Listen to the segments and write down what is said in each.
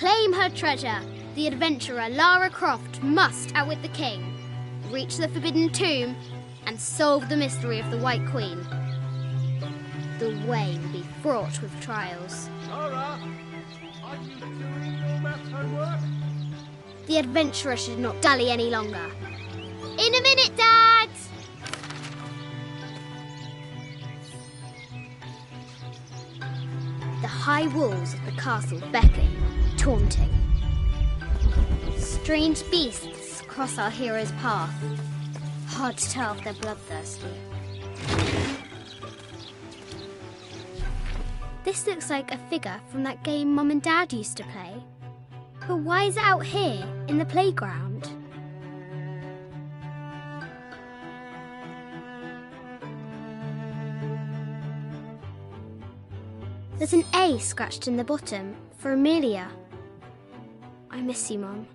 claim her treasure, the adventurer Lara Croft must outwit the king, reach the forbidden tomb, and solve the mystery of the White Queen. The way will be fraught with trials. Lara, are you doing your maths homework? The adventurer should not dally any longer. In a minute, Dad! The high walls of the castle beckon, taunting. Strange beasts cross our hero's path. Hard to tell if they're bloodthirsty. This looks like a figure from that game Mum and Dad used to play. But why is it out here, in the playground? There's an A scratched in the bottom for Amelia. I miss you, Mum.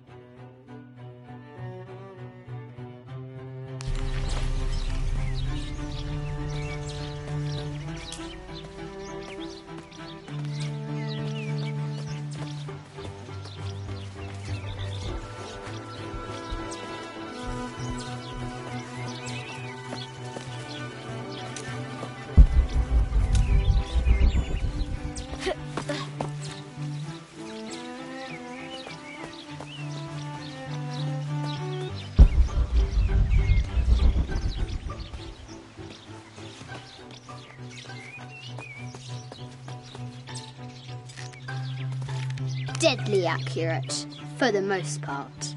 Deadly accurate, for the most part.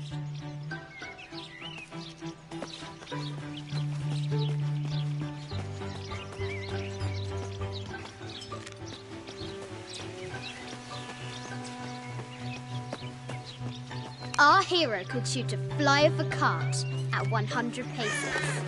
Our hero could shoot a fly of a cart at 100 paces.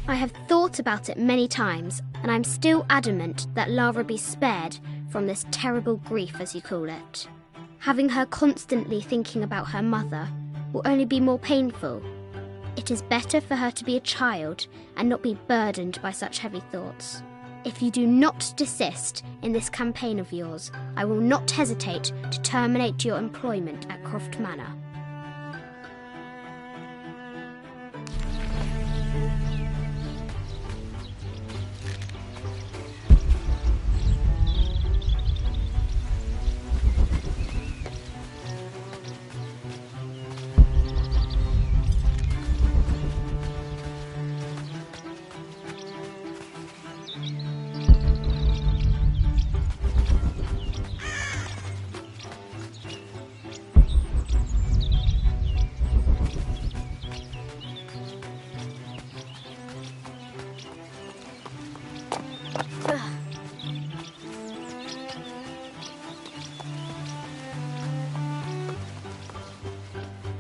I have thought about it many times, and I'm still adamant that Lara be spared from this terrible grief, as you call it. Having her constantly thinking about her mother will only be more painful. It is better for her to be a child and not be burdened by such heavy thoughts. If you do not desist in this campaign of yours, I will not hesitate to terminate your employment at Croft Manor.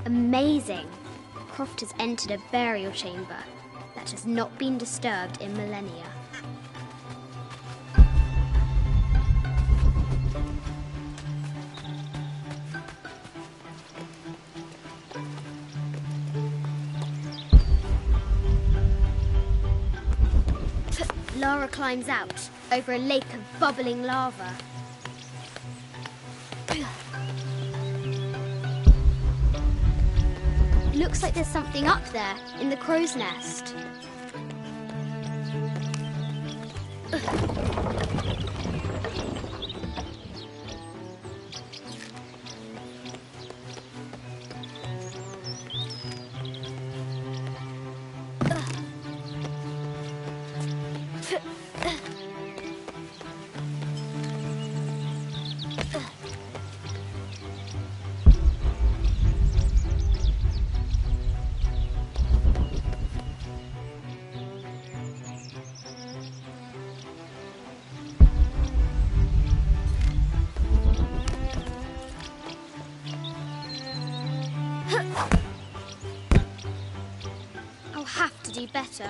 Amazing! Croft has entered a burial chamber that has not been disturbed in millennia. Lara climbs out over a lake of bubbling lava. Looks like there's something up there in the crow's nest. I'll have to do better.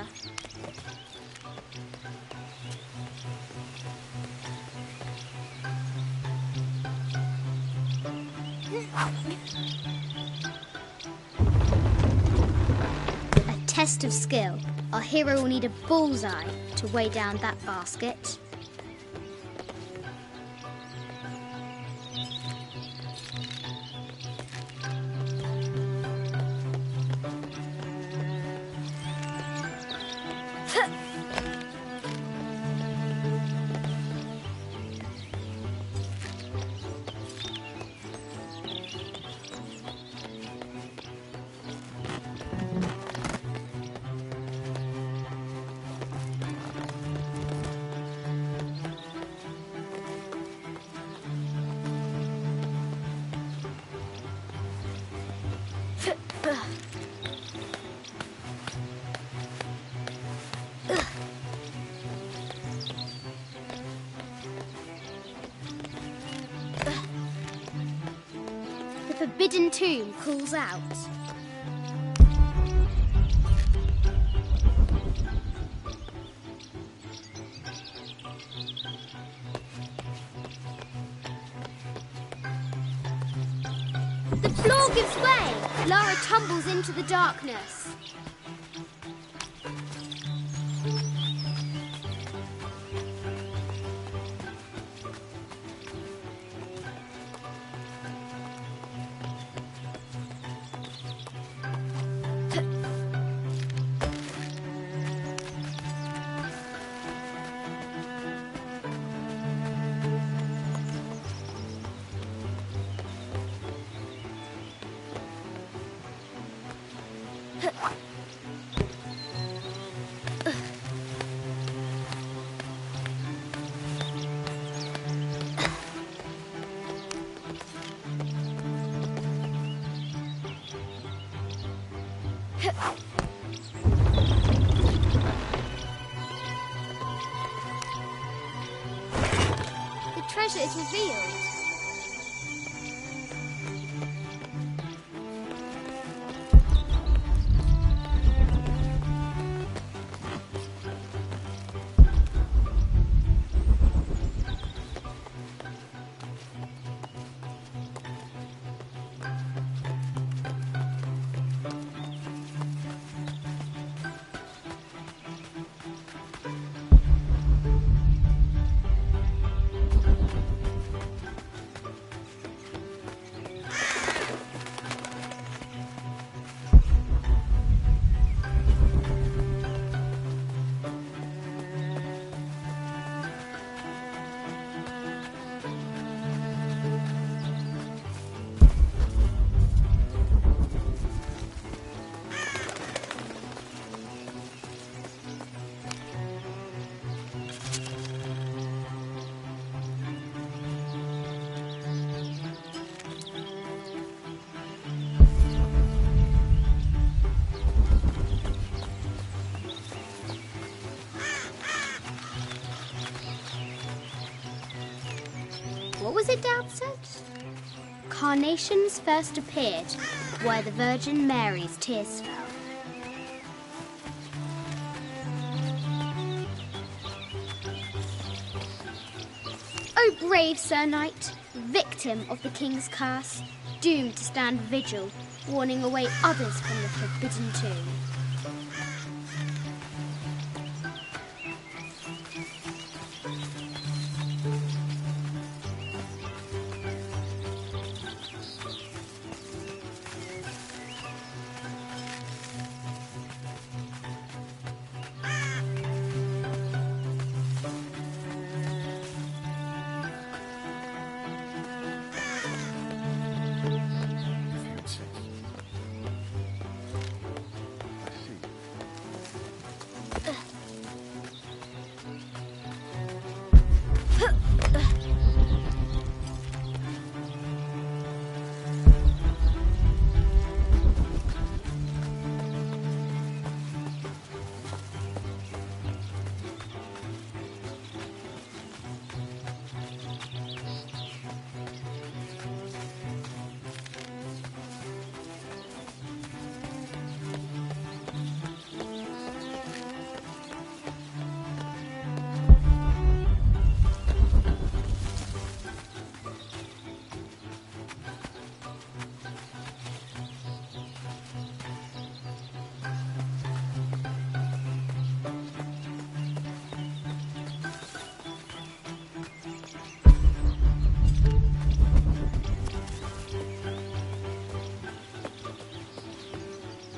A test of skill. Our hero will need a bullseye to weigh down that basket. The forbidden tomb calls out. The floor gives way. Lara tumbles into the darkness. The treasure is revealed. was it Dad said? Carnations first appeared where the Virgin Mary's tears fell. O brave Sir Knight, victim of the King's curse, doomed to stand vigil, warning away others from the forbidden tomb.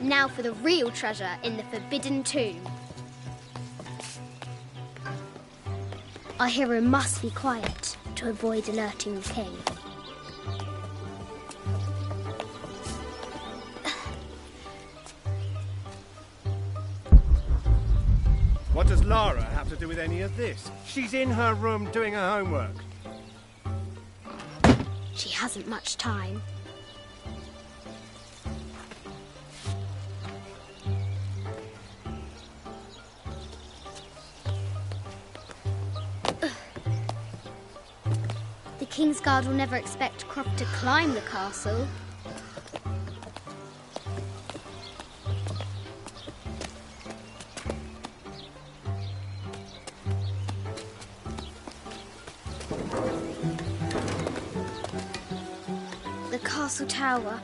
Now for the real treasure in the forbidden tomb. Our hero must be quiet to avoid alerting the king. What does Lara have to do with any of this? She's in her room doing her homework. She hasn't much time. The King's Guard will never expect Croft to climb the castle. The castle tower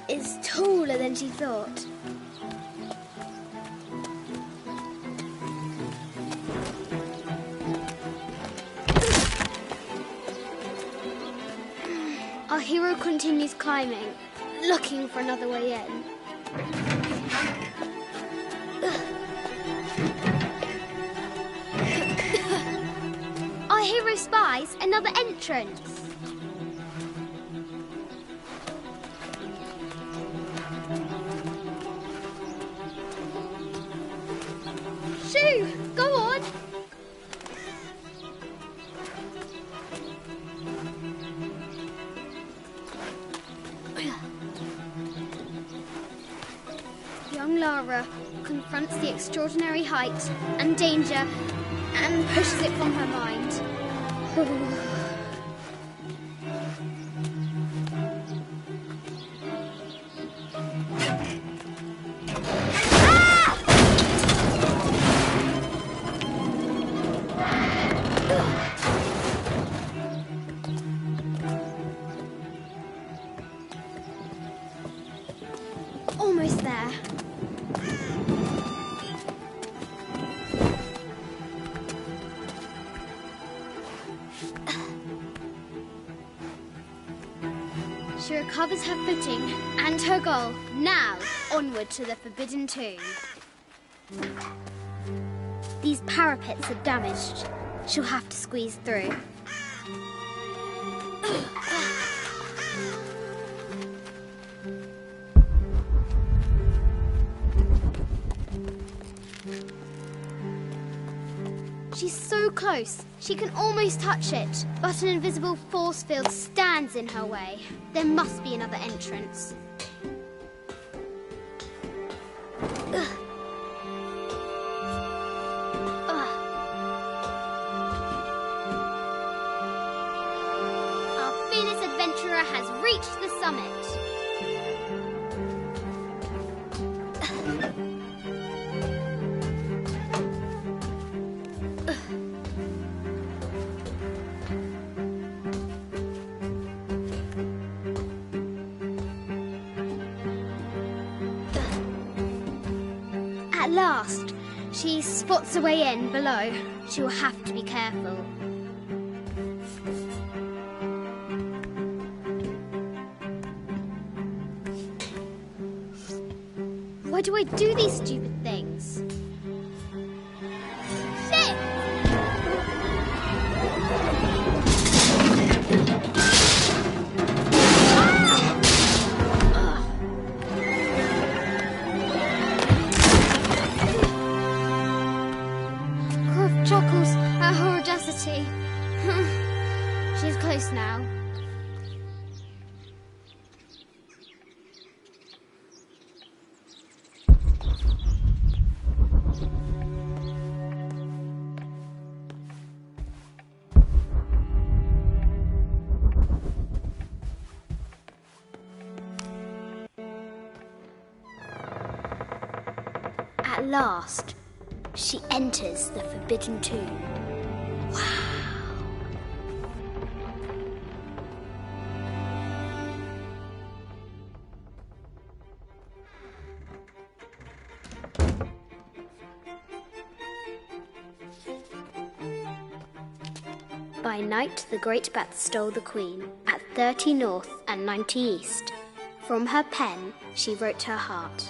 is taller than she thought. Our hero continues climbing, looking for another way in. Our hero spies another entrance. Shoo! Go on! Young Lara confronts the extraordinary height and danger and pushes it from her mind. Almost there. She recovers her footing and her goal. Now, onward to the forbidden tomb. These parapets are damaged. She'll have to squeeze through. She's so close, she can almost touch it, but an invisible force field stands in her way. There must be another entrance. At last, she spots a way in below. She will have to be careful. Why do I do these stupid things? Shit! Croft chuckles at her audacity. She's close now. At last, she enters the forbidden tomb. Wow. By night, the great bat stole the queen at 30 north and 90 east. From her pen, she wrote her heart.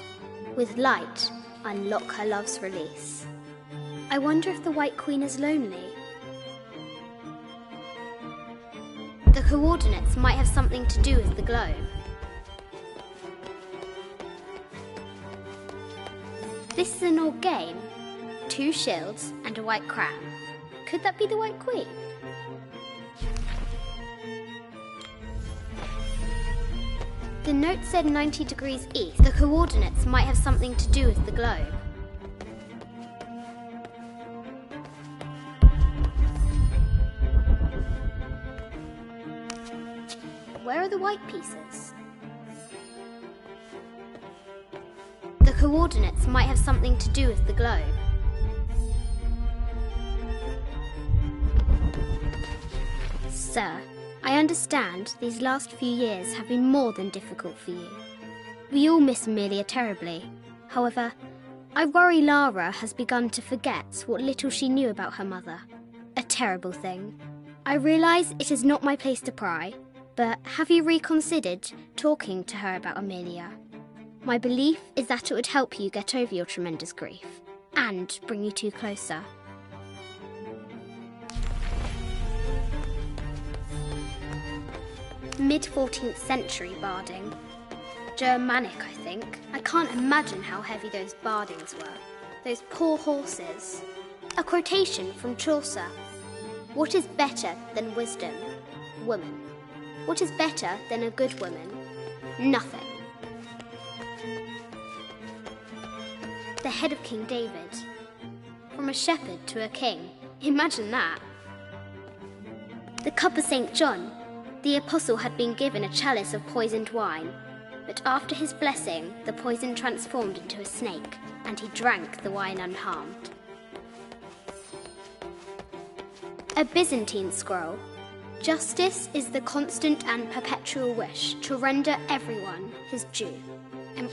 With light, unlock her love's release. I wonder if the White Queen is lonely. The coordinates might have something to do with the globe. This is an old game. 2 shields and a white crown. Could that be the White Queen? The note said 90 degrees east. The coordinates might have something to do with the globe. Where are the white pieces? The coordinates might have something to do with the globe. Sir, I understand these last few years have been more than difficult for you. We all miss Amelia terribly. However, I worry Lara has begun to forget what little she knew about her mother. A terrible thing. I realise it is not my place to pry, but have you reconsidered talking to her about Amelia? My belief is that it would help you get over your tremendous grief and bring you two closer. Mid-14th century barding. Germanic, I think. I can't imagine how heavy those bardings were. Those poor horses. A quotation from Chaucer. What is better than wisdom? Woman. What is better than a good woman? Nothing. The head of King David. From a shepherd to a king. Imagine that. The cup of St. John. The apostle had been given a chalice of poisoned wine, but after his blessing, the poison transformed into a snake, and he drank the wine unharmed. A Byzantine scroll. Justice is the constant and perpetual wish to render everyone his due. Emperor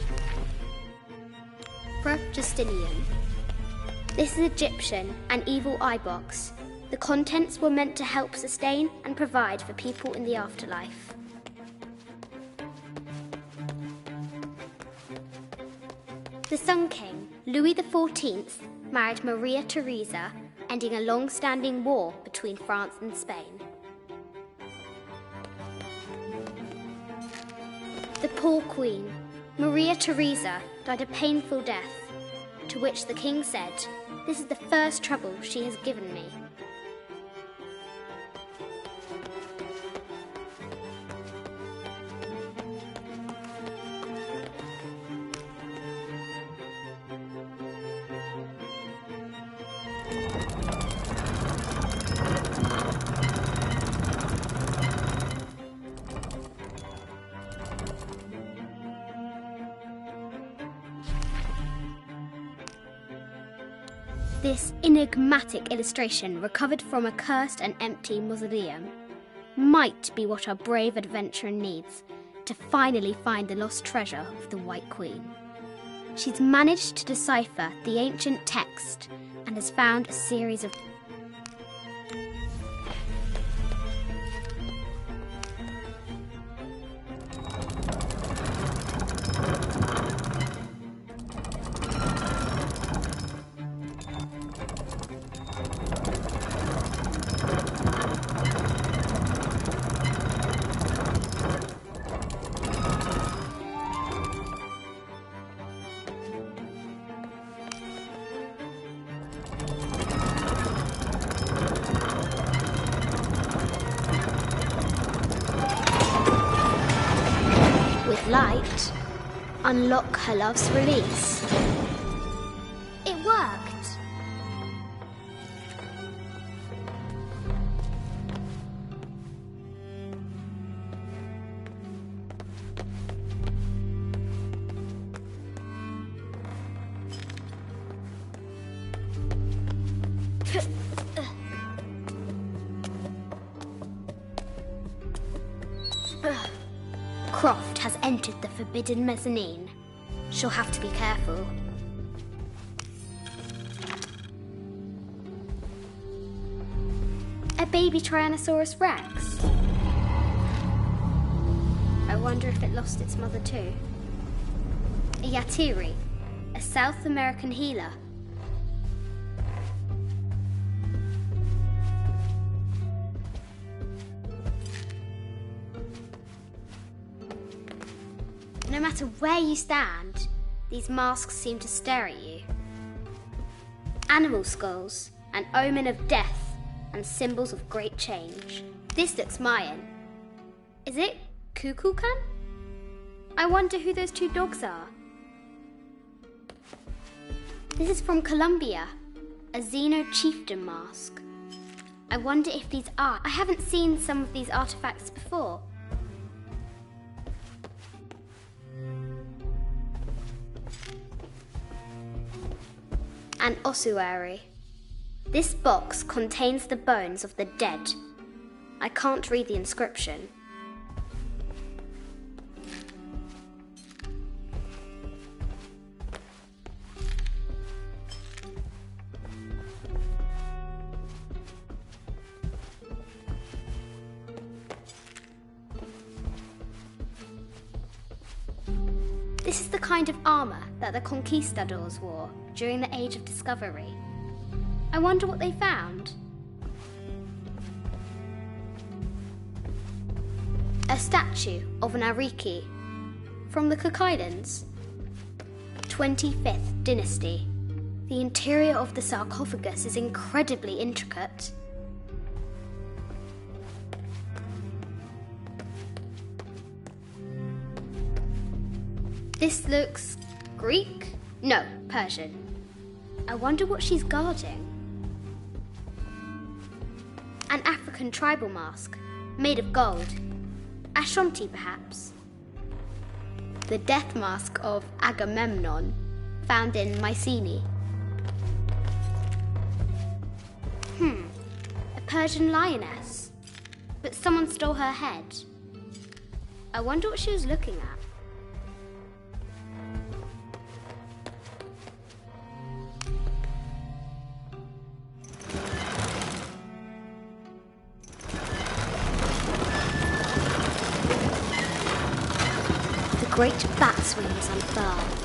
Justinian. This is Egyptian, an evil eye box. The contents were meant to help sustain and provide for people in the afterlife. The Sun King, Louis XIV, married Maria Theresa, ending a long-standing war between France and Spain. The poor Queen, Maria Theresa, died a painful death, to which the king said, "This is the first trouble she has given me." This enigmatic illustration, recovered from a cursed and empty mausoleum, might be what our brave adventurer needs to finally find the lost treasure of the White Queen. She's managed to decipher the ancient text and has found a series of light, unlock her love's release. It worked! Croft has entered the forbidden mezzanine. She'll have to be careful. A baby Tyrannosaurus Rex. I wonder if it lost its mother too. A Yatiri, a South American healer. No matter where you stand, these masks seem to stare at you. Animal skulls, an omen of death and symbols of great change. This looks Mayan. Is it Kukulkan? I wonder who those two dogs are. This is from Colombia, a Xeno chieftain mask. I wonder if these are. I haven't seen some of these artifacts before. An ossuary. This box contains the bones of the dead. I can't read the inscription. This is the kind of armour that the conquistadors wore during the Age of Discovery. I wonder what they found. A statue of an Ariki from the Cook Islands. 25th Dynasty. The interior of the sarcophagus is incredibly intricate. This looks Greek? No, Persian. I wonder what she's guarding. An African tribal mask, made of gold. Ashanti, perhaps. The death mask of Agamemnon, found in Mycenae. A Persian lioness. But someone stole her head. I wonder what she was looking at. Great bat's wings unfurl.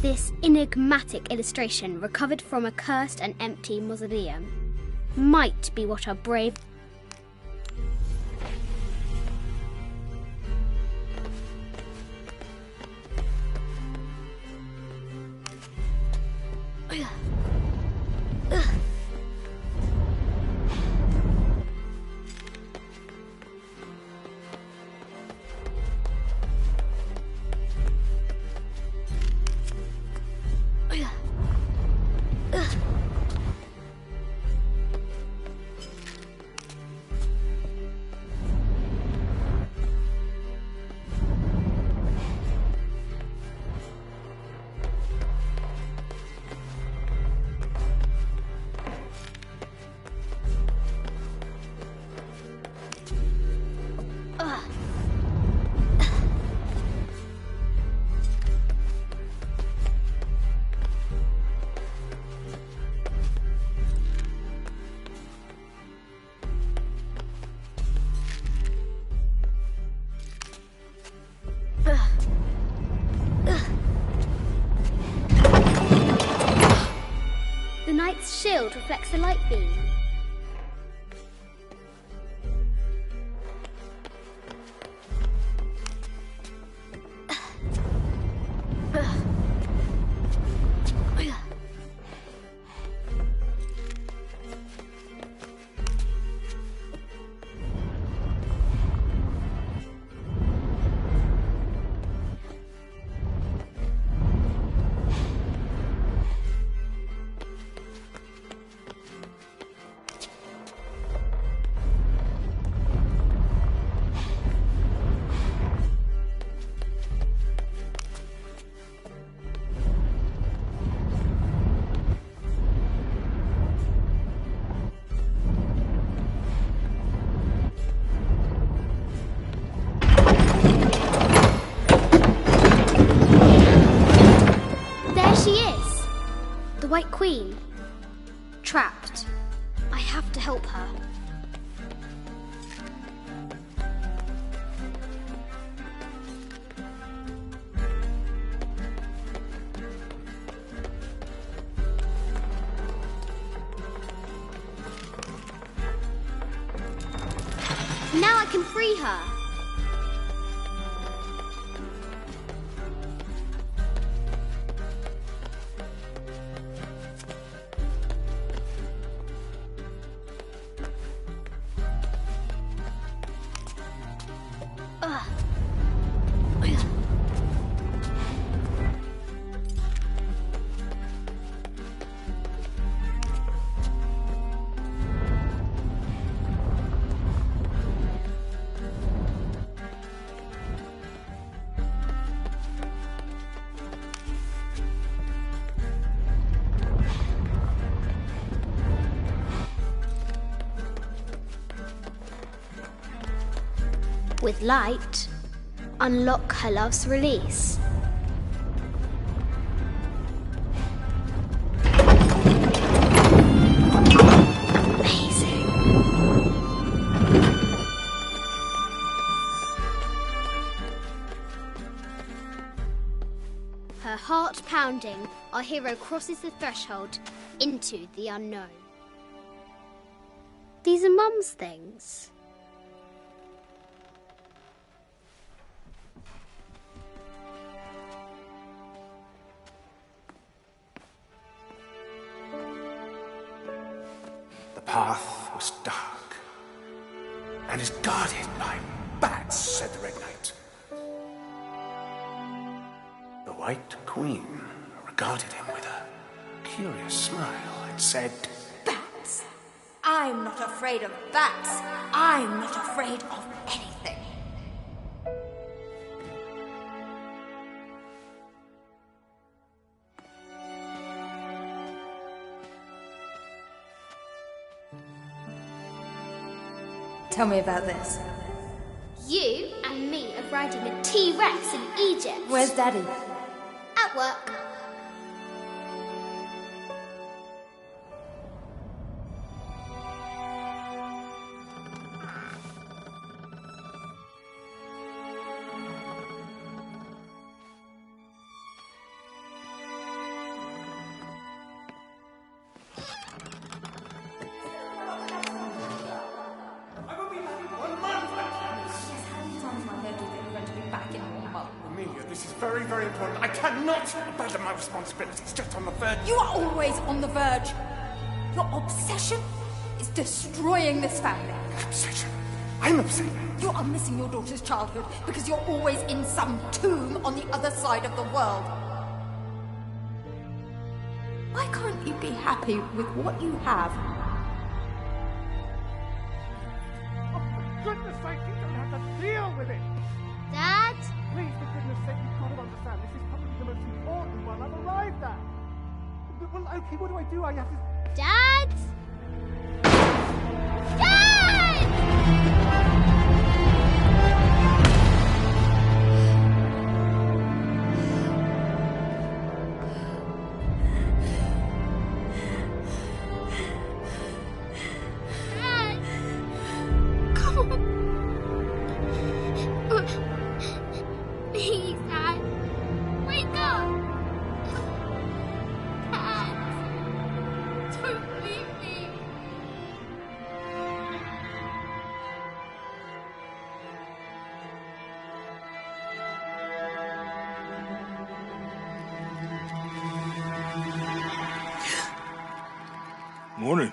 This enigmatic illustration, recovered from a cursed and empty mausoleum, might be what our brave... Ugh. shield reflects the light beam. White Queen. Trapped. I have to help her. Now I can free her. With light, unlock her love's release. Amazing. Her heart pounding, our hero crosses the threshold into the unknown. These are Mum's things. The path was dark and is guarded by bats, said the Red Knight. The White Queen regarded him with a curious smile and said, Bats? I'm not afraid of bats. I'm not afraid of anything. Tell me about this. You and me are riding a T-Rex in Egypt. Where's Daddy? At work. Very, very important. I cannot abandon my responsibilities just on the verge. You are always on the verge. Your obsession is destroying this family. Obsession? I'm obsessed. You are missing your daughter's childhood because you're always in some tomb on the other side of the world. Why can't you be happy with what you have? Oh, for goodness sake, you don't have to deal with it. Dad? Please, for goodness sake, you've got to understand. This is probably the most important one I've arrived at. Well, okay, what do I do? I have to... Dad? Dad! Dad! Come on. Please, Dad. Wake up. Dad. Don't Morning.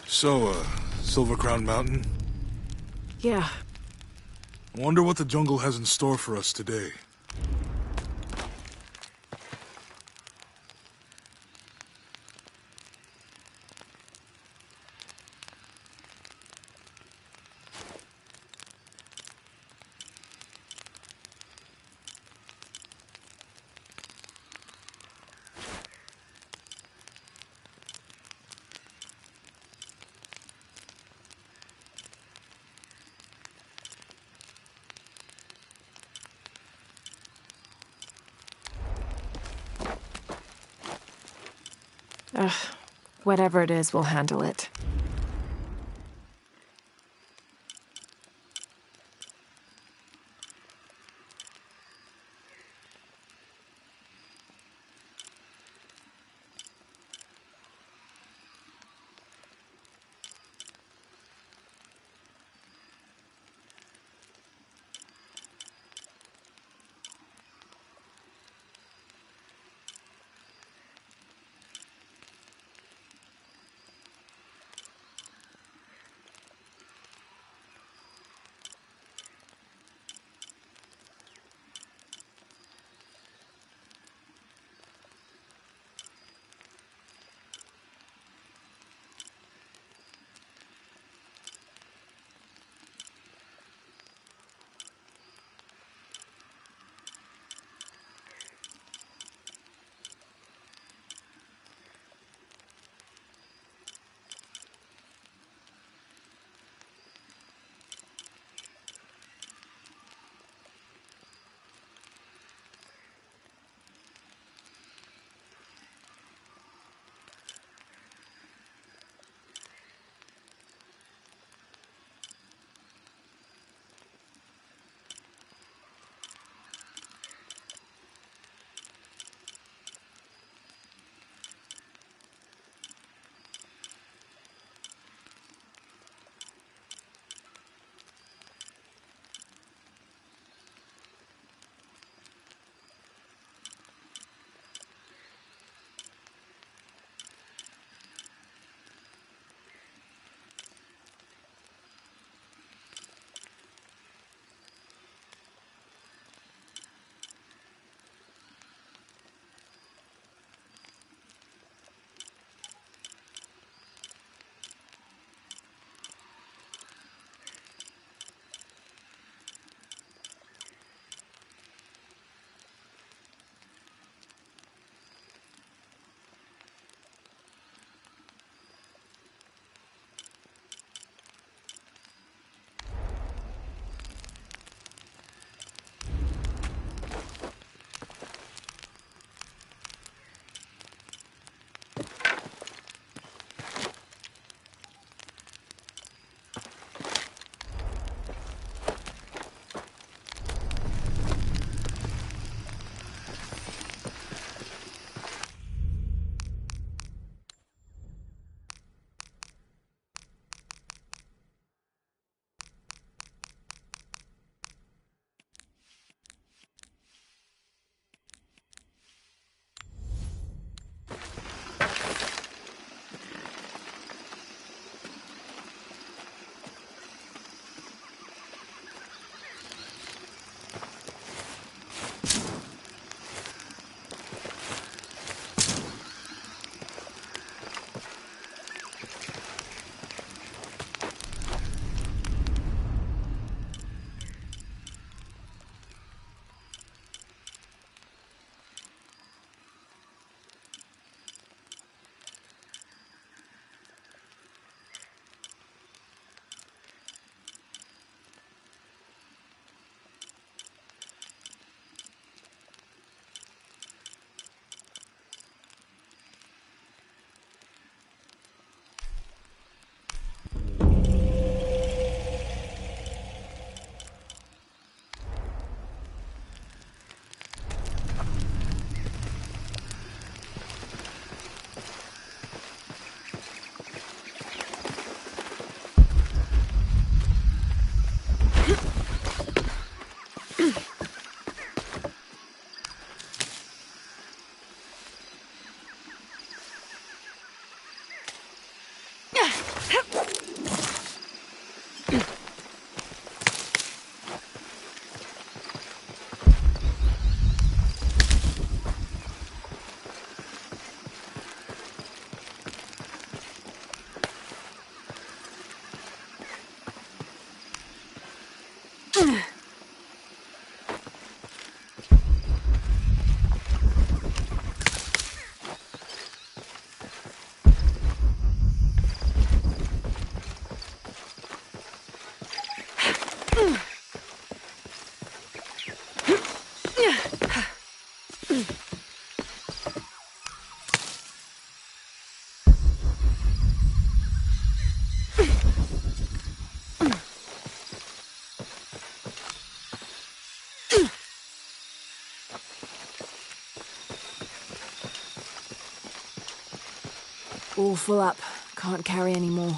So, Silver Crown Mountain? Yeah. I wonder what the jungle has in store for us today. Ugh, whatever it is, we'll handle it. All full up. Can't carry any more.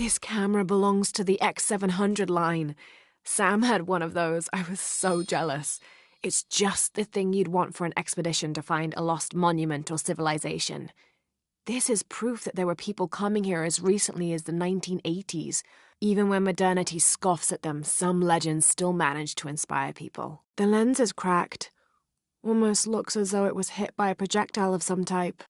This camera belongs to the X700 line. Sam had one of those. I was so jealous. It's just the thing you'd want for an expedition to find a lost monument or civilization. This is proof that there were people coming here as recently as the 1980s. Even when modernity scoffs at them, some legends still manage to inspire people. The lens is cracked. Almost looks as though it was hit by a projectile of some type.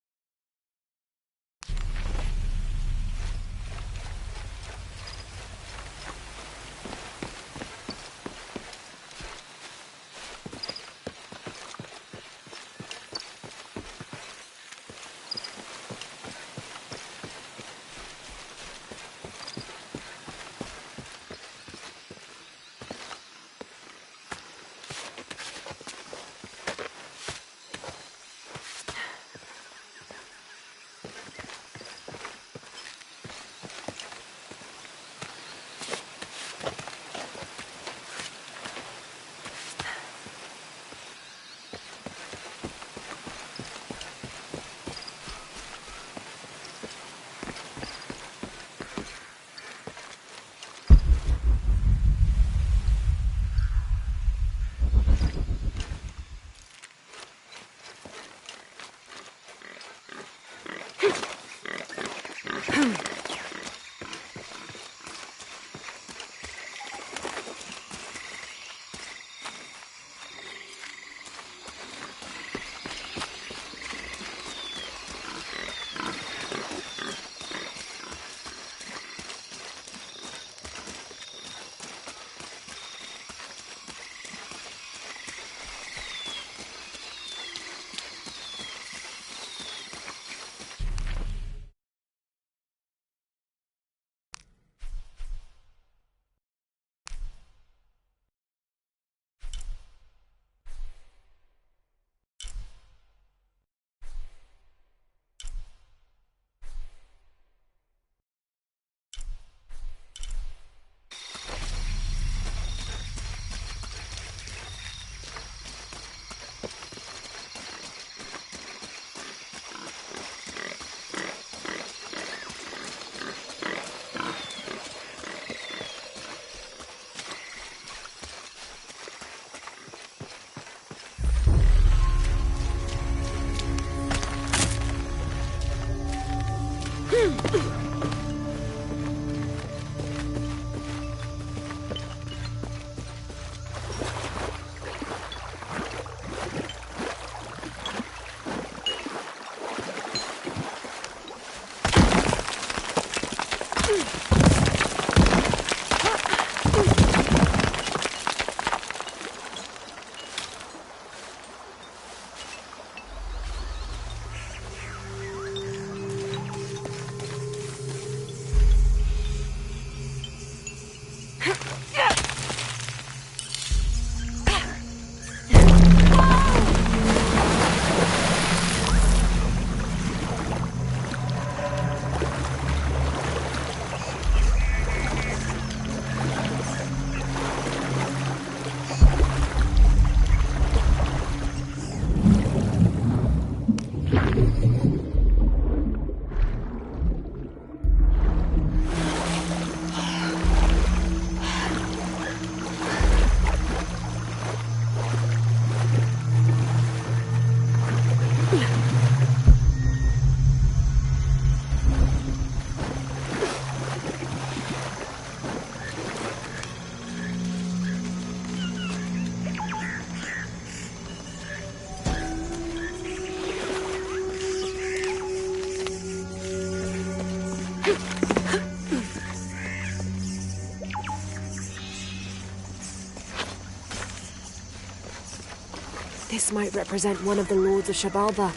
This might represent one of the Lords of Shabalba.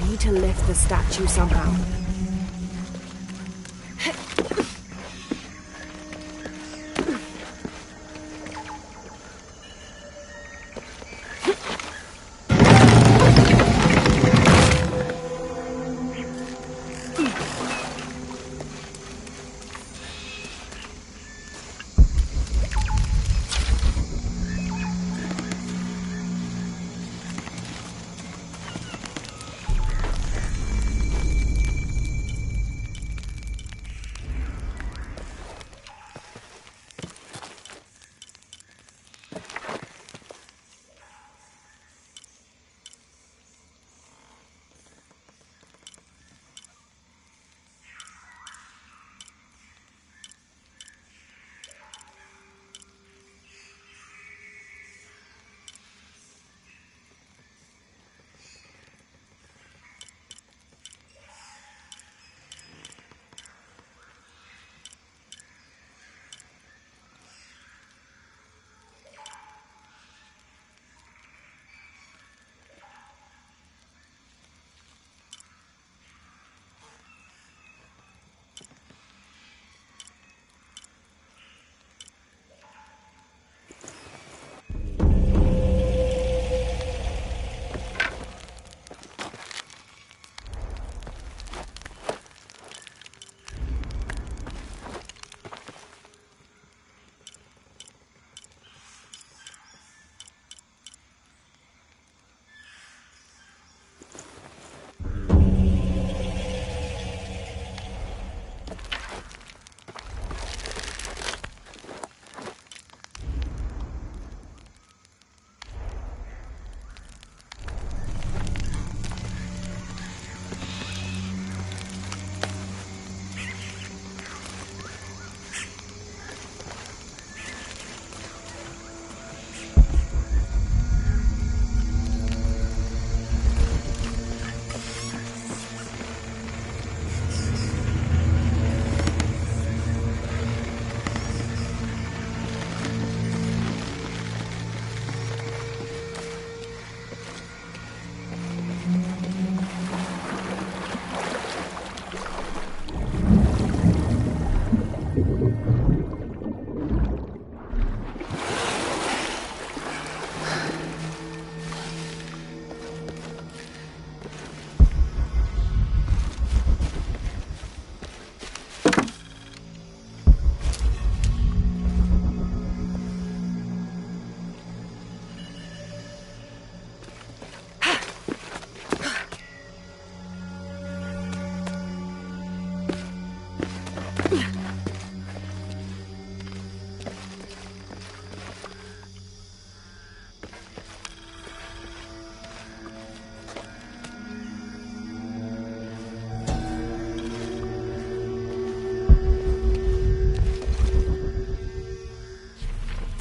I need to lift the statue somehow.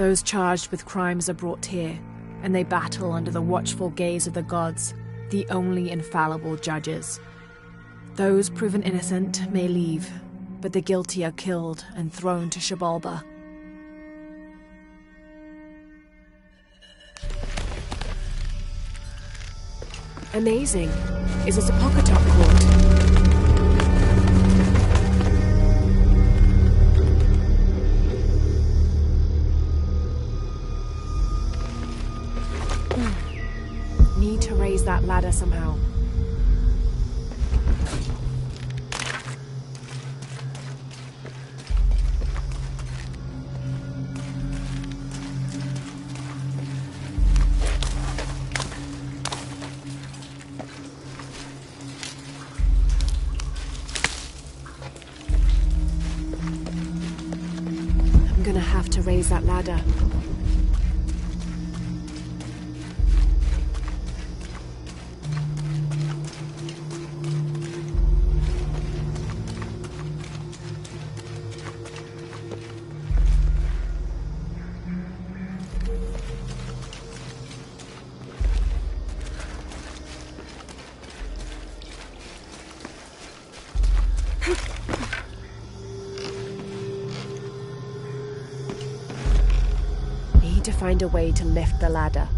Those charged with crimes are brought here, and they battle under the watchful gaze of the gods, the only infallible judges. Those proven innocent may leave, but the guilty are killed and thrown to Shabalba. Amazing. Is this a Pocketup court? Need to raise that ladder somehow. I'm gonna have to raise that ladder. Need to find a way to lift the ladder.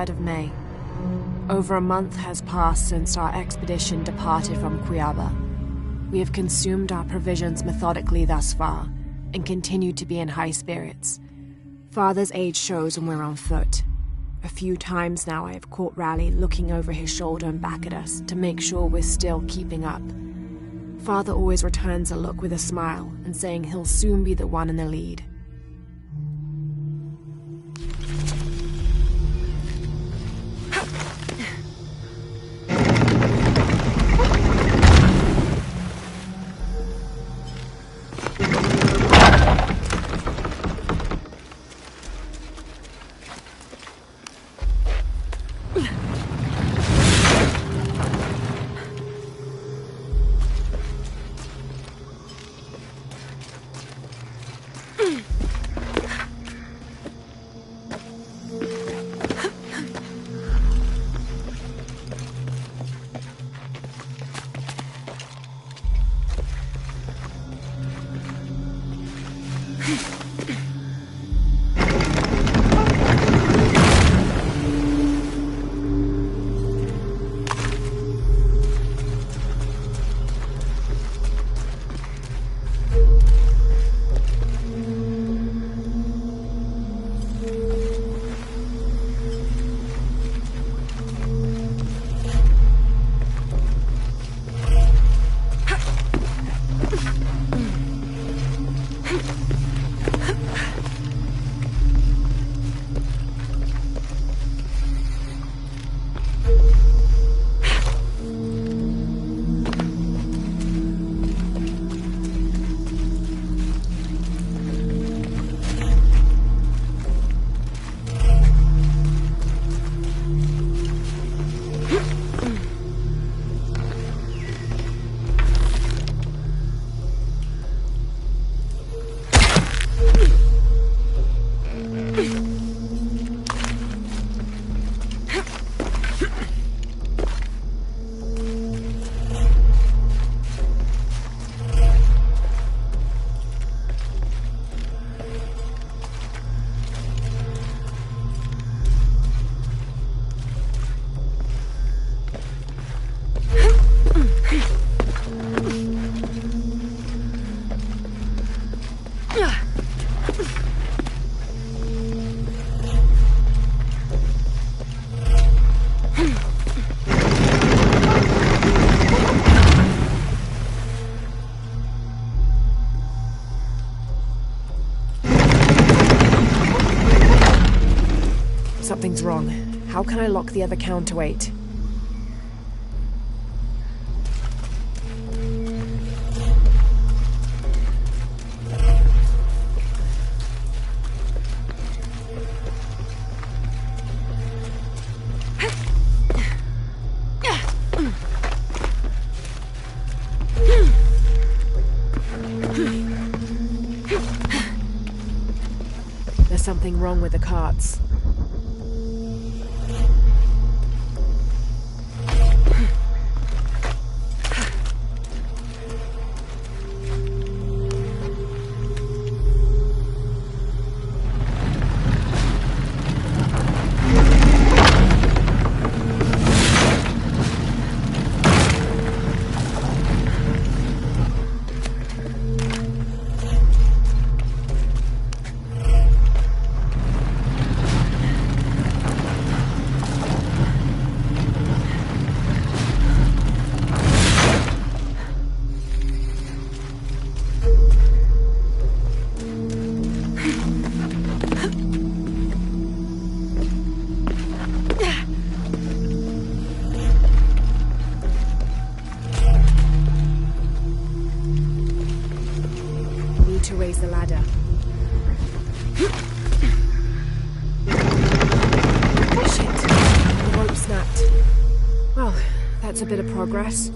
of May. Over a month has passed since our expedition departed from Cuiaba. We have consumed our provisions methodically thus far, and continue to be in high spirits. Father's age shows when we're on foot. A few times now I have caught Raleigh looking over his shoulder and back at us to make sure we're still keeping up. Father always returns a look with a smile and saying he'll soon be the one in the lead. How can I lock the other counterweight? There's something wrong with the carts. To raise the ladder. Shit! The rope snapped. Well, that's a bit of progress.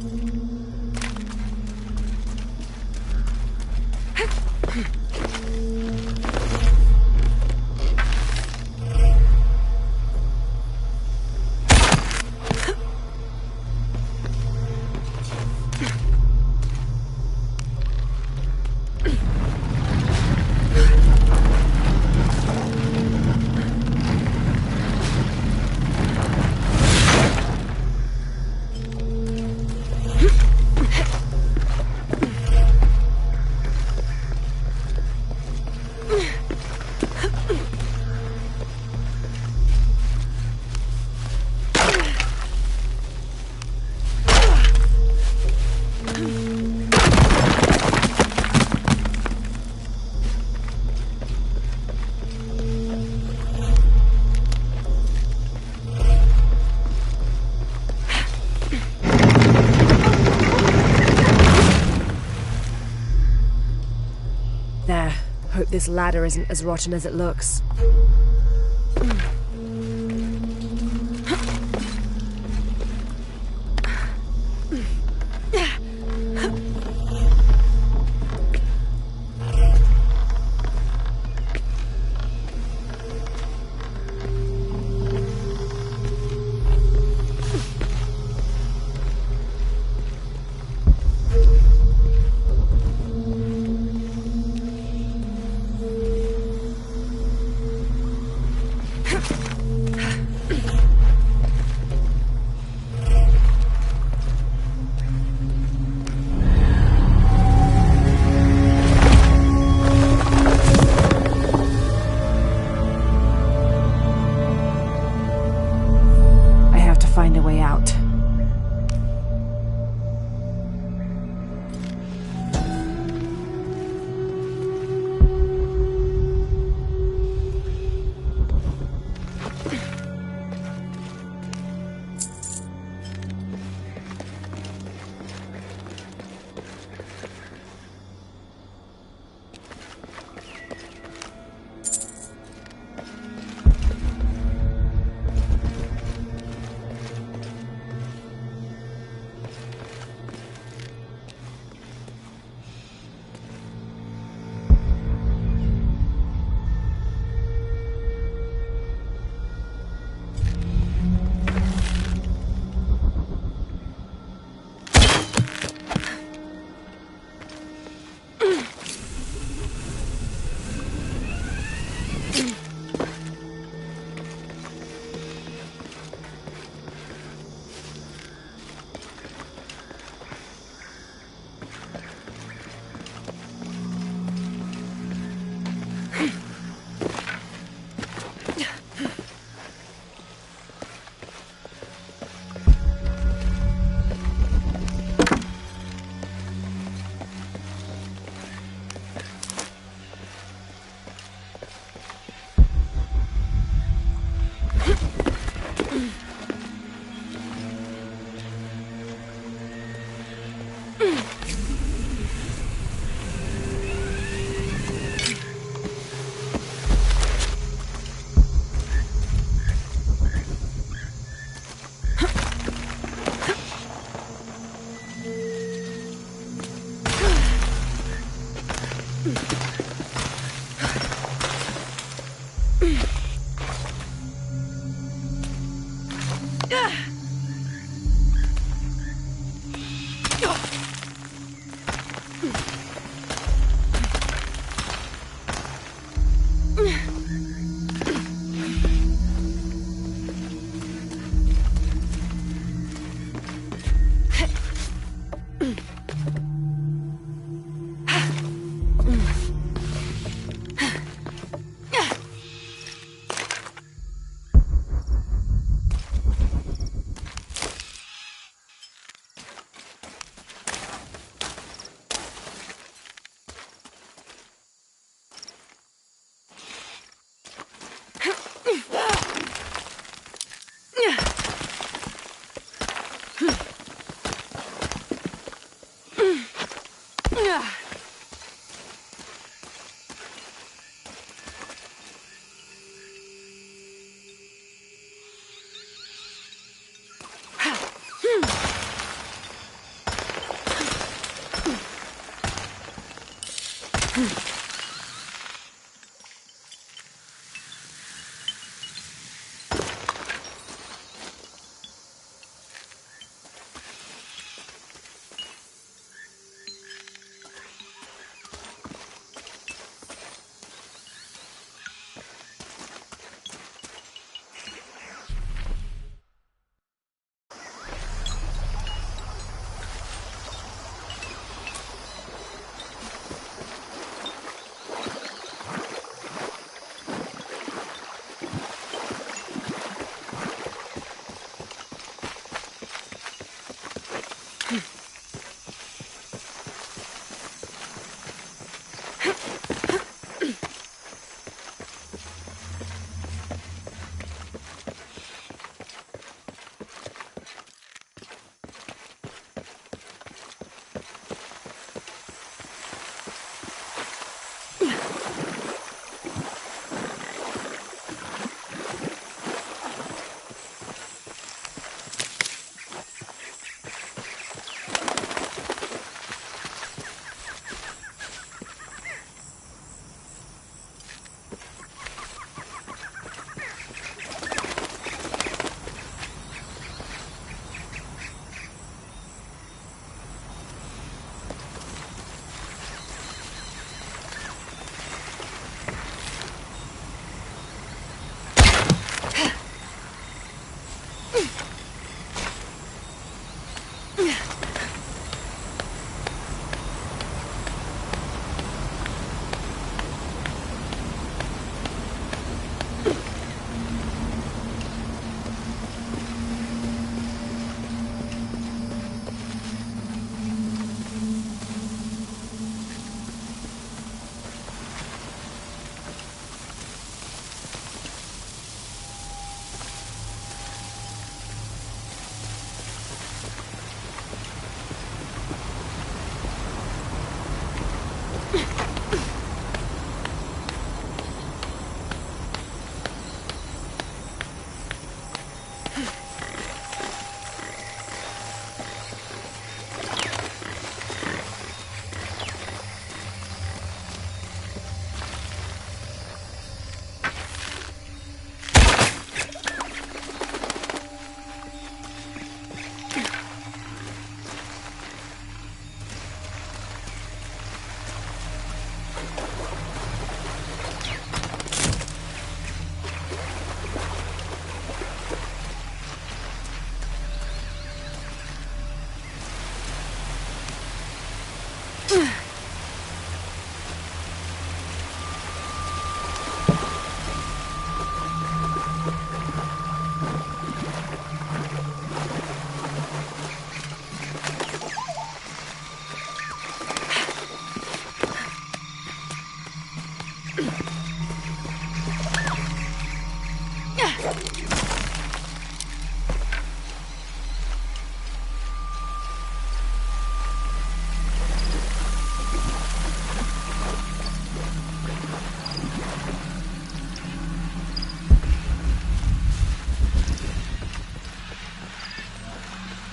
There. Hope this ladder isn't as rotten as it looks.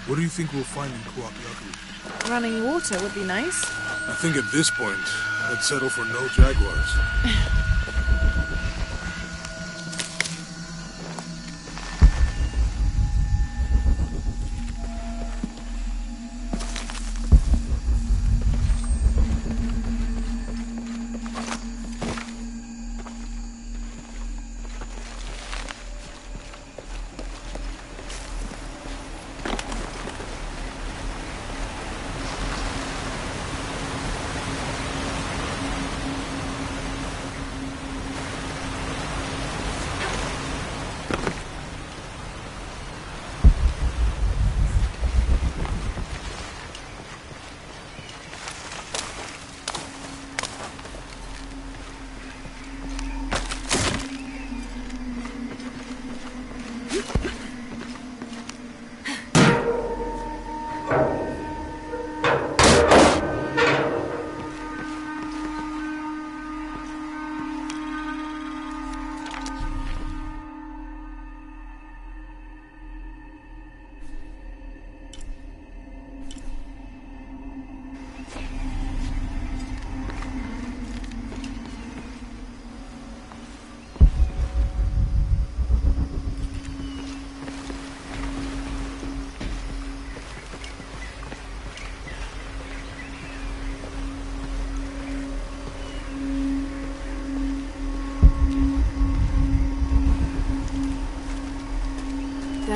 What do you think we'll find in Kuwak? Running water would be nice. I think at this point, I'd settle for no jaguars.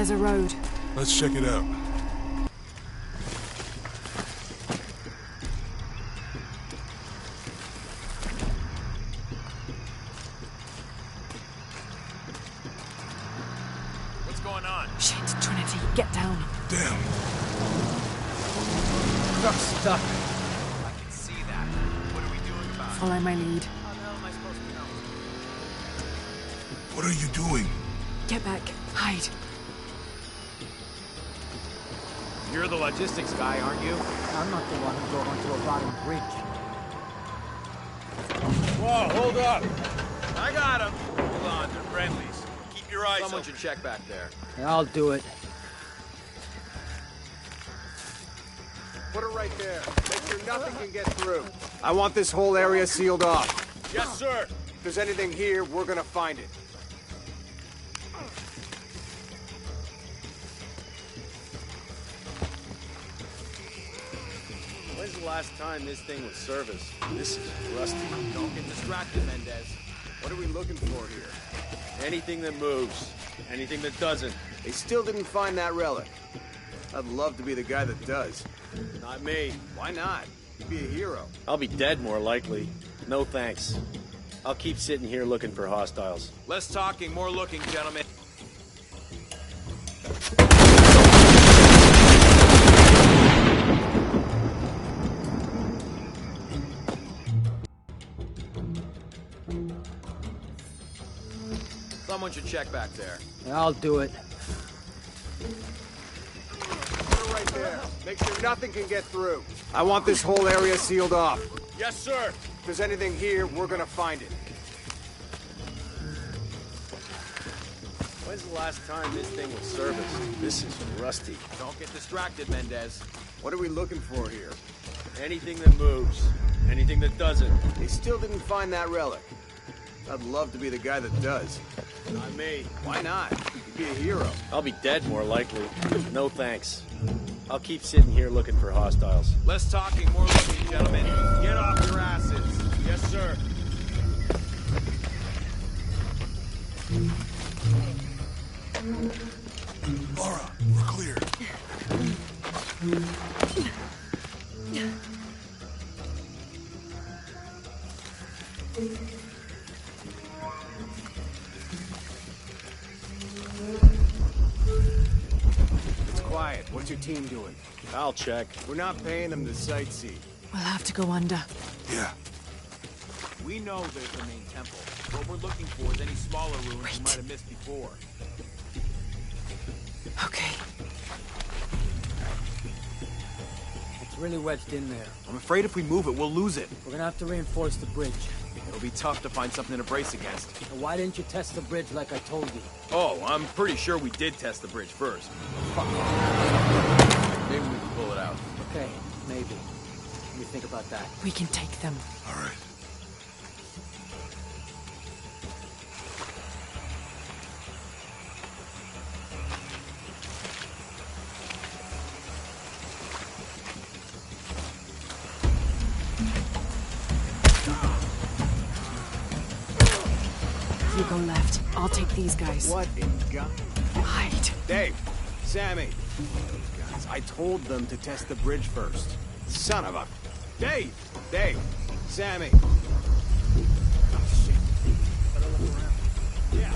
There's a road. Let's check it out. What's going on? Shit, Trinity, get down. Damn. Truck's stuck. I can see that. What are we doing about it? Follow my lead. How the hell am I supposed to know? What are you doing? Get back. Hide. You're the logistics guy, aren't you? I'm not the one who drove onto a rotting bridge. Whoa, hold up! I got him! Hold on, they're friendlies. Keep your eyes Someone should check back there. Yeah, I'll do it. Put it right there. Make sure nothing can get through. I want this whole area sealed off. Yes, sir! If there's anything here, we're gonna find it. When's the last time this thing was serviced? This is rusty. Don't get distracted, Mendez. What are we looking for here? Anything that moves. Anything that doesn't. They still didn't find that relic. I'd love to be the guy that does. Not me. Why not? You'd be a hero. I'll be dead more likely. No thanks. I'll keep sitting here looking for hostiles. Less talking, more looking, gentlemen. Someone should check back there. Yeah, I'll do it. Put it right there. Make sure nothing can get through. I want this whole area sealed off. Yes, sir! If there's anything here, we're gonna find it. When's the last time this thing was serviced? This is rusty. Don't get distracted, Mendez. What are we looking for here? Anything that moves. Anything that doesn't. They still didn't find that relic. I'd love to be the guy that does. Not me. Why not? You'd be a hero. I'll be dead more likely. No thanks. I'll keep sitting here looking for hostiles. Less talking, more looking, gentlemen. Get off your asses. Yes, sir. Laura, we're clear. It's quiet. What's your team doing? I'll check. We're not paying them to sightsee. We'll have to go under. Yeah. We know there's the main temple. What we're looking for is any smaller ruins we might have missed before. Okay. It's really wedged in there. I'm afraid if we move it, we'll lose it. We're gonna have to reinforce the bridge. It'll be tough to find something to brace against. Now, why didn't you test the bridge like I told you? Oh, I'm pretty sure we did test the bridge first. Maybe we can pull it out. Okay, maybe. Let me think about that. We can take them. All right. You go left. I'll take these guys. What in God? Hide. Dave, Sammy, those guys. I told them to test the bridge first. Son of a... Dave, Sammy. Oh, shit. Better look around. Yeah.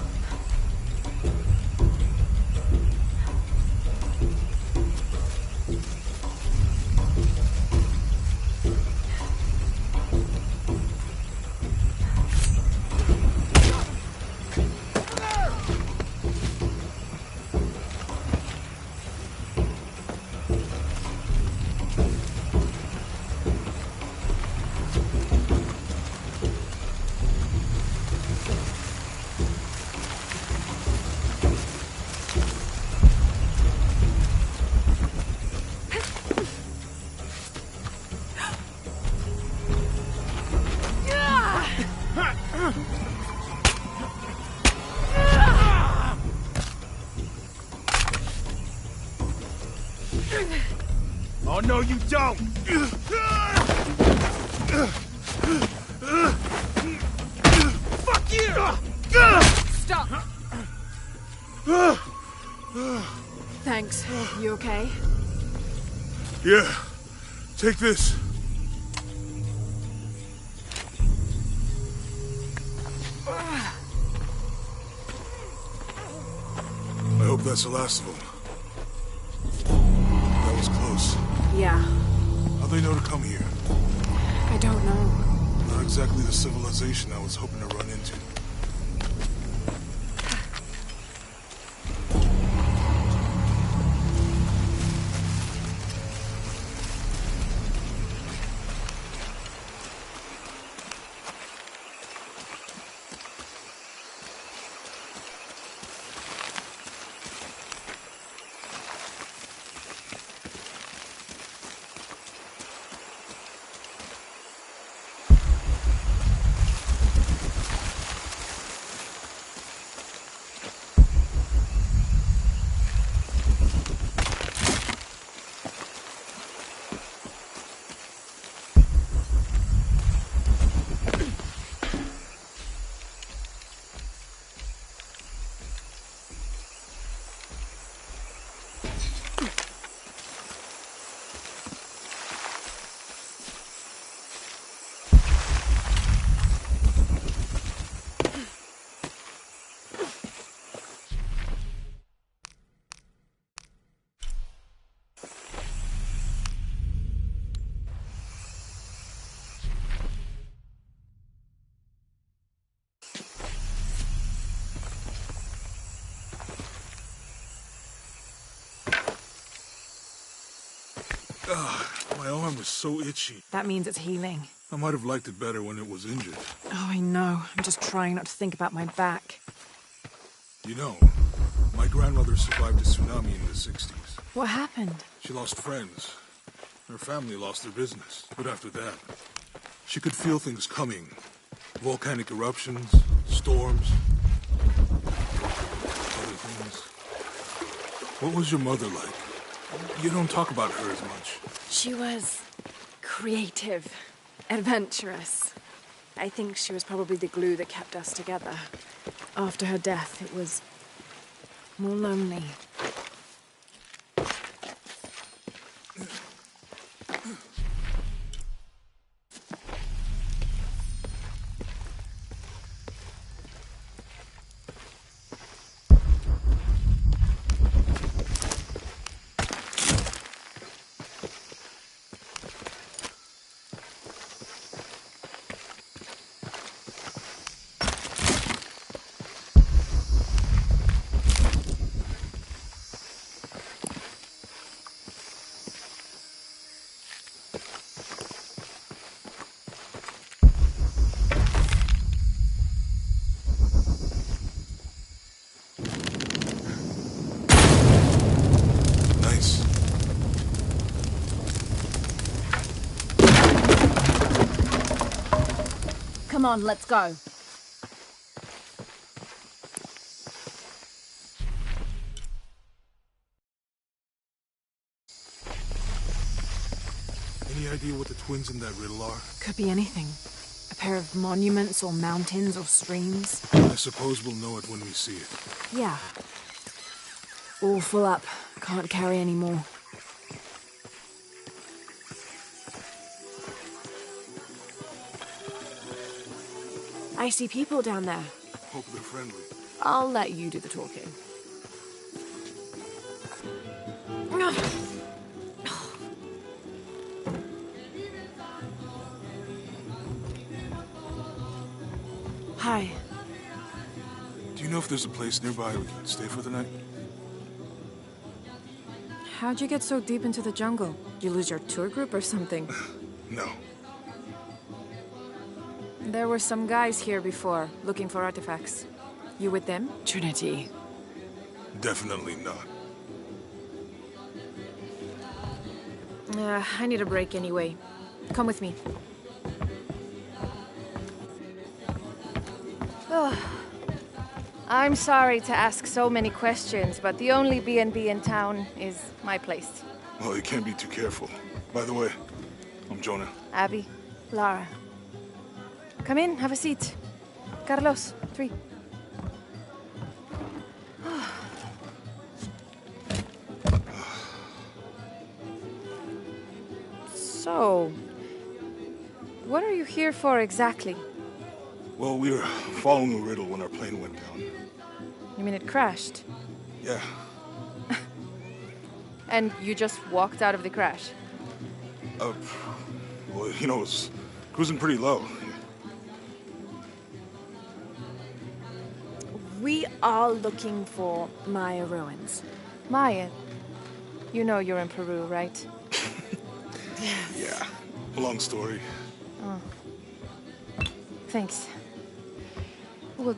Oh, no, you don't! Fuck you! Stop! Thanks. You okay? Yeah. Take this. I hope that's the last of them. That was close. Yeah. How'd they know to come here? I don't know. Not exactly the civilization I was hoping to run into. My arm is so itchy. That means it's healing. I might have liked it better when it was injured. Oh, I know. I'm just trying not to think about my back. You know, my grandmother survived a tsunami in the 60s. What happened? She lost friends. Her family lost their business. But after that, she could feel things coming. Volcanic eruptions, storms, other things. What was your mother like? You don't talk about her as much. She was creative, adventurous. I think she was probably the glue that kept us together. After her death, it was more lonely. Come on, let's go. Any idea what the twins in that riddle are? Could be anything. A pair of monuments or mountains or streams. I suppose we'll know it when we see it. Yeah. All full up. Can't carry any more. I see people down there. Hope they're friendly. I'll let you do the talking. Hi. Do you know if there's a place nearby we can stay for the night? How'd you get so deep into the jungle? You lose your tour group or something? No. There were some guys here before, looking for artifacts. You with them? Trinity. Definitely not. I need a break anyway. Come with me. Oh. I'm sorry to ask so many questions, but the only B&B in town is my place. Well, you can't be too careful. By the way, I'm Jonah. Abby. Lara. Come in, have a seat. Carlos, 3. So, what are you here for exactly? Well, we were following a riddle when our plane went down. You mean it crashed? Yeah. And you just walked out of the crash? Well, you know, it was cruising pretty low. We are looking for Maya ruins. Maya? You know you're in Peru, right? Yeah. Long story. Oh. Thanks. Well,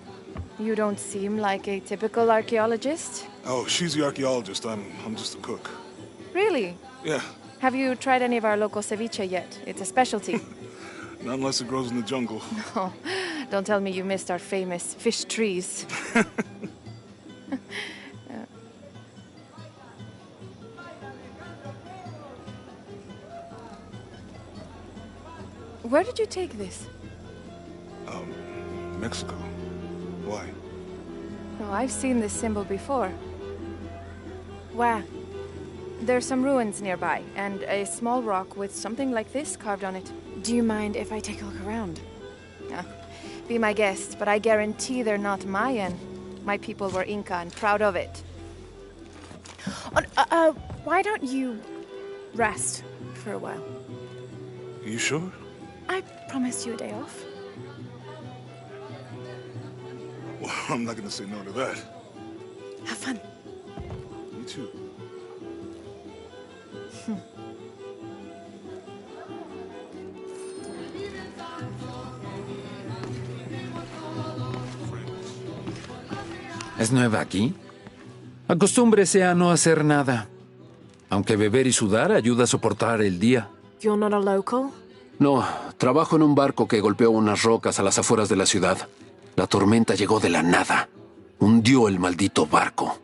you don't seem like a typical archaeologist. Oh, she's the archaeologist. I'm just a cook. Really? Yeah. Have you tried any of our local ceviche yet? It's a specialty. Not unless it grows in the jungle. Oh, don't tell me you missed our famous fish trees. Where did you take this? Mexico. Why? Oh, I've seen this symbol before. Where? There's some ruins nearby, and a small rock with something like this carved on it. Do you mind if I take a look around? Be my guest, but I guarantee they're not Mayan. My people were Inca and proud of it. Why don't you rest for a while? You sure? I promised you a day off. Well, I'm not gonna say no to that. Have fun. You too. ¿Es nueva aquí? Acostúmbrese a no hacer nada. Aunque beber y sudar ayuda a soportar el día. You're not a local? No, trabajo en un barco que golpeó unas rocas a las afueras de la ciudad. La tormenta llegó de la nada. Hundió el maldito barco.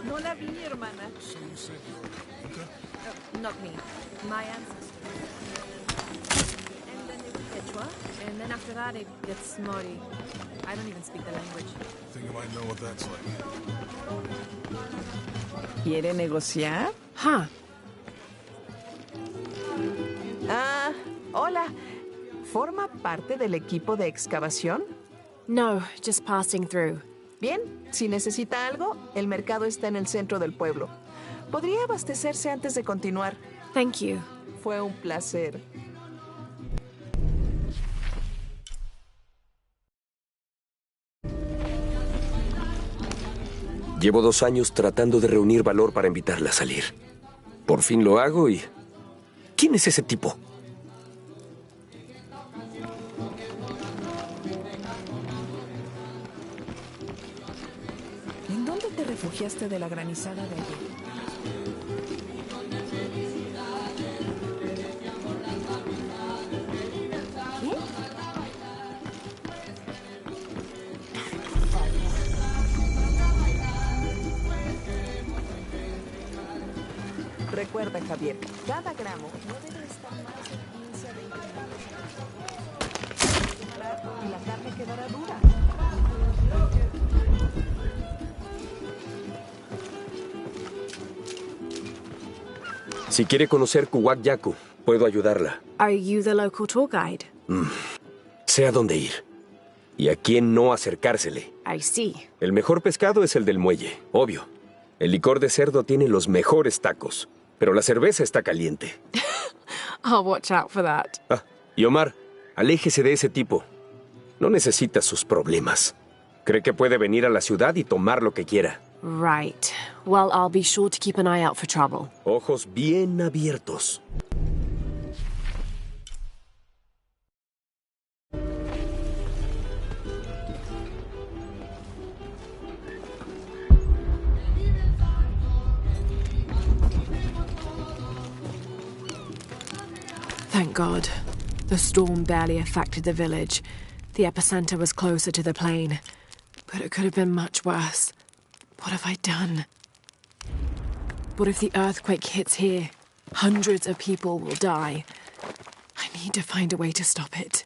No la vi, hermana. So you said you're Inca? Not me. My ancestors. And then it's Quechua, and then after that it gets Mori. I don't even speak the language. I think I might know what that's like. ¿Quiere negociar? Huh. Ah, hola. ¿Forma parte del equipo de excavación? No, just passing through. Bien, si necesita algo, el mercado está en el centro del pueblo. ¿Podría abastecerse antes de continuar? Thank you. Fue un placer. Llevo 2 años tratando de reunir valor para invitarla a salir. Por fin lo hago y... ¿Quién es ese tipo? ¿En dónde te refugiaste de la granizada de ayer? Recuerda, Javier, cada gramo no debe estar más de 15 a 20 minutos. Y la carne quedará dura. Si quiere conocer Kuwak Yaku, puedo ayudarla. Are you the local tour guide? Sé a dónde ir. Y a quién no acercársele. I see. El mejor pescado es el del muelle, obvio. El licor de cerdo tiene los mejores tacos. Pero la cerveza está caliente. I'll watch out for that. Ah, y Omar, aléjese de ese tipo. No necesita sus problemas. Cree que puede venir a la ciudad y tomar lo que quiera. Right. Well, I'll be sure to keep an eye out for trouble. Ojos bien abiertos. Thank God. The storm barely affected the village. The epicenter was closer to the plain. But it could have been much worse. What have I done? What if the earthquake hits here? Hundreds of people will die. I need to find a way to stop it.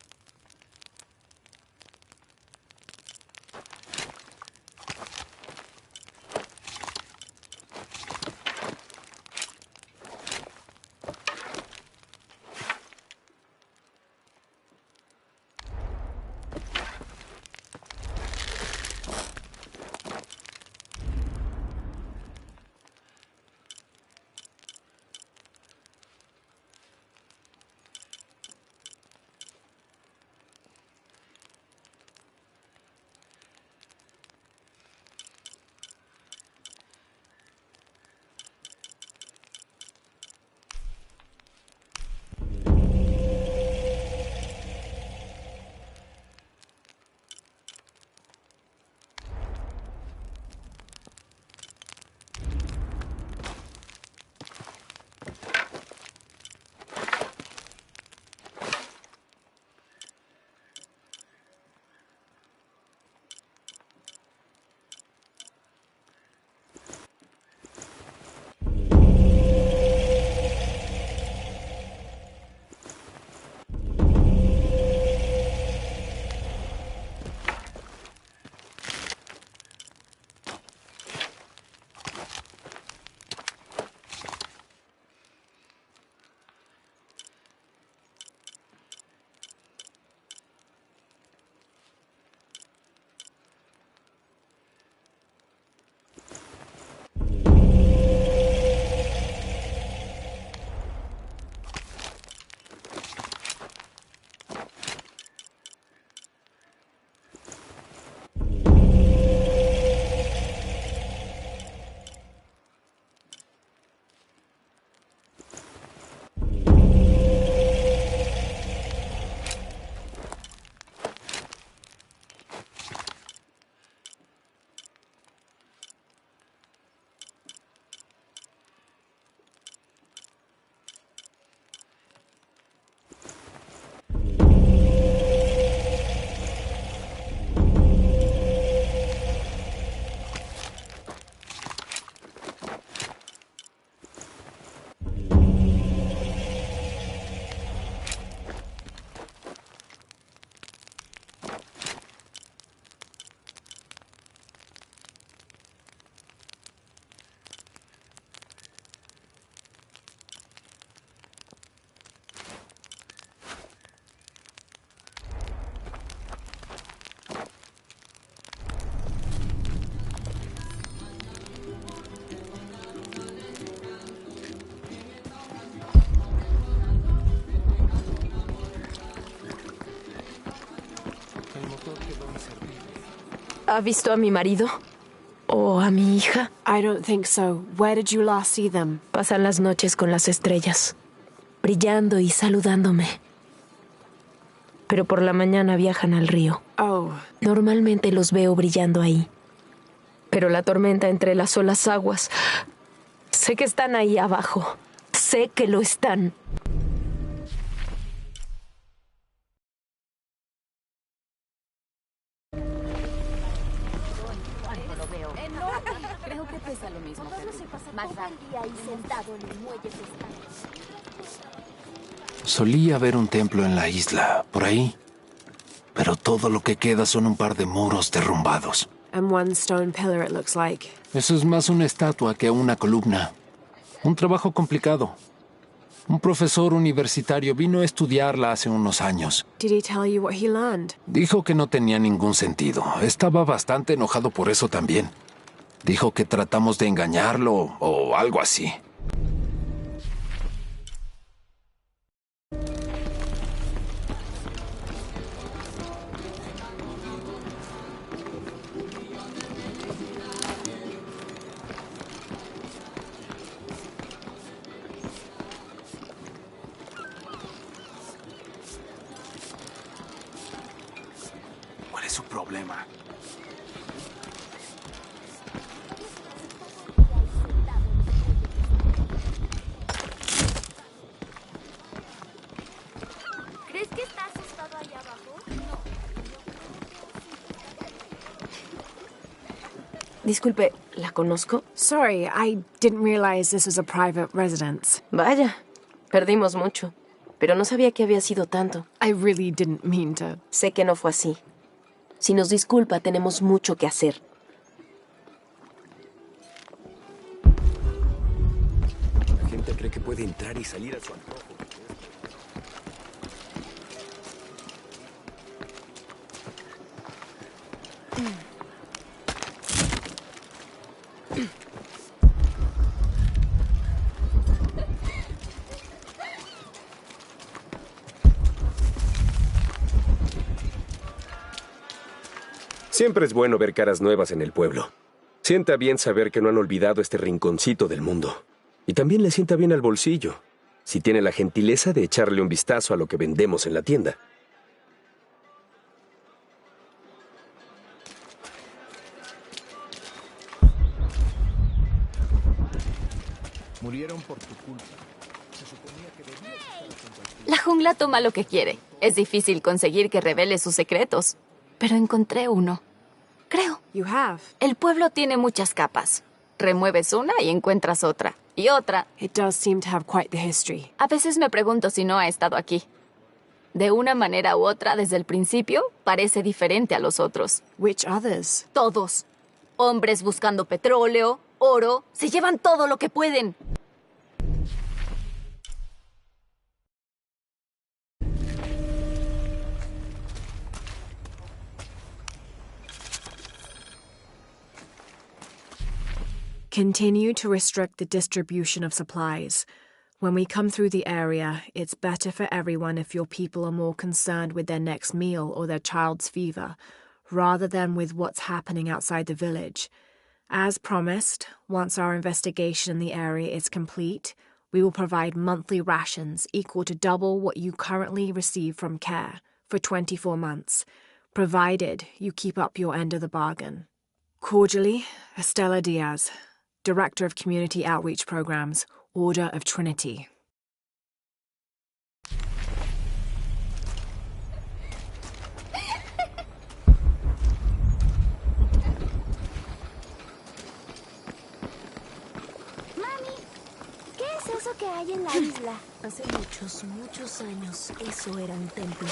¿Ha visto a mi marido? ¿O a mi hija? I don't think so. Where did you last see them? Pasan las noches con las estrellas, brillando y saludándome. Pero por la mañana viajan al río. Oh. Normalmente los veo brillando ahí. Pero la tormenta entre las olas aguas... Sé que están ahí abajo. Sé que lo están. Creo que pesa lo mismo que tú. Más el día ahí sentado en el muelle pescando. Solía haber un templo en la isla, por ahí. Pero todo lo que queda son un par de muros derrumbados. And one stone pillar, it looks like. Eso es más una estatua que una columna. Un trabajo complicado. Un profesor universitario vino a estudiarla hace unos años. Did he tell you what he learned? Dijo que no tenía ningún sentido. Estaba bastante enojado por eso también. Dijo que tratamos de engañarlo o algo así. ¿Cuál es su problema? ¿Crees que está asustado allá abajo? No. Disculpe, ¿la conozco? Sorry, I didn't realize this was a private residence. Vaya, perdimos mucho. Pero no sabía que había sido tanto. I really didn't mean to. Sé que no fue así. Si nos disculpa, tenemos mucho que hacer. La gente cree que puede entrar y salir a su antojo. Siempre es bueno ver caras nuevas en el pueblo. Sienta bien saber que no han olvidado este rinconcito del mundo. Y también le sienta bien al bolsillo, si tiene la gentileza de echarle un vistazo a lo que vendemos en la tienda. Murieron por tu culpa. Se suponía que debías estar junto al... La jungla toma lo que quiere. Es difícil conseguir que revele sus secretos. Pero encontré uno. Creo. You have. El pueblo tiene muchas capas. Remueves una y encuentras otra. Y otra. It does seem to have quite the history. A veces me pregunto si no ha estado aquí. De una manera u otra, desde el principio, parece diferente a los otros. Which others? Todos. Hombres buscando petróleo, oro. Se llevan todo lo que pueden. Continue to restrict the distribution of supplies. When we come through the area, it's better for everyone if your people are more concerned with their next meal or their child's fever, rather than with what's happening outside the village. As promised, once our investigation in the area is complete, we will provide monthly rations equal to double what you currently receive from care for 24 months, provided you keep up your end of the bargain. Cordially, Estella Diaz, Director of Community Outreach Programs, Order of Trinity. Mami, ¿qué es eso que hay en la isla? Hace muchos, muchos años, eso era un templo.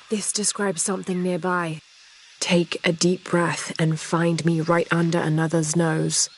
This describes something nearby. Take a deep breath and find me right under another's nose.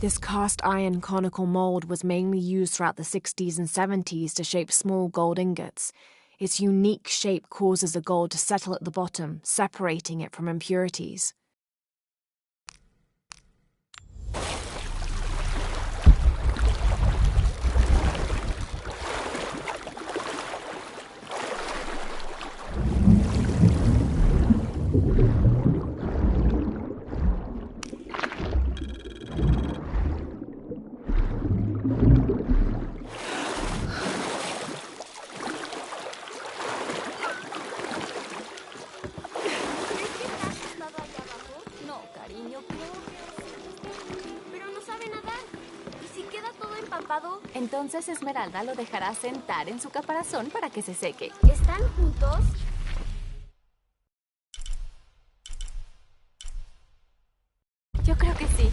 This cast iron conical mold was mainly used throughout the 60s and 70s to shape small gold ingots. Its unique shape causes the gold to settle at the bottom, separating it from impurities. Entonces Esmeralda lo dejará sentar en su caparazón para que se seque. ¿Están juntos? Yo creo que sí.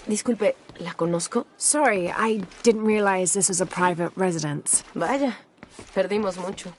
Disculpe, ¿la conozco? Sorry, I didn't realize this was a private residence. Vaya, perdimos mucho.